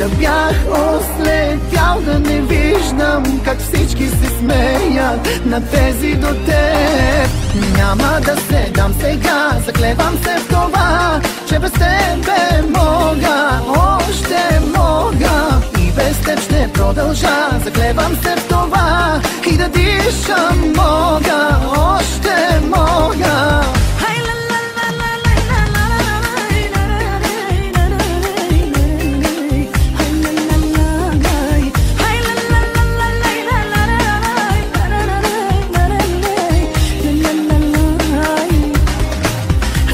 Да бях ослепял, да не виждам как всички се смеят на тези до теб. Няма да се дам сега, заклевам се в това, че без тебе мога, още мога. И без теб ще продължа, заклевам се в това, и да дишам мога, още мога.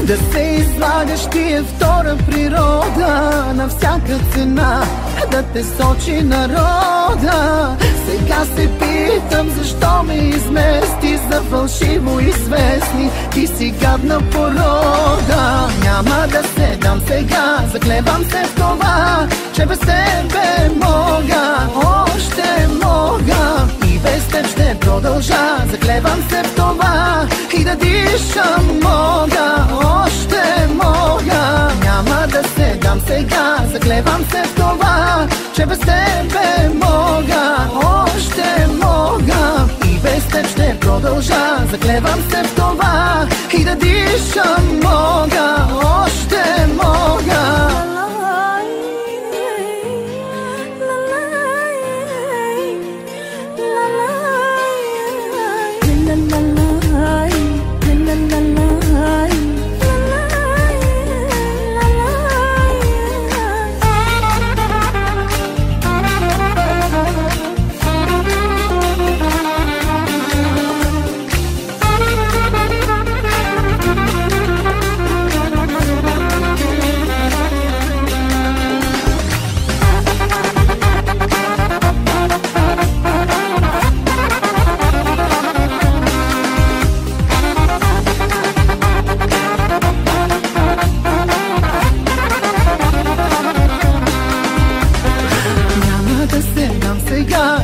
Да се излагаш ти е втора природа, на всяка цена да те сочи народа. Сега се питам защо ме измести за фалшиво известни, ти си гадна порода. Няма да се дам сега, заклевам се в това, че без тебе мога, още мога. И без теб ще продължа, заклевам се в това, и да дишам мога, още мога. Няма да се дам сега, заклевам се в това, че без тебе мога, още мога. И без теб ще продължа, заклевам се в това, и да дишам мога, още мога.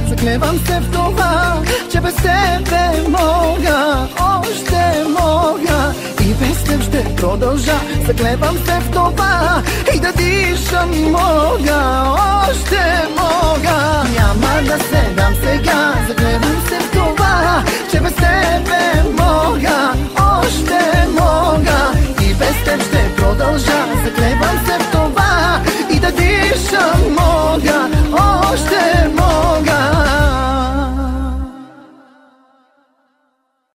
Заклевам се в това, че без тебе мога, още мога. И без теб ще продължа, заклевам се в това, и да дишам мога, още мога. Няма да се дам сега.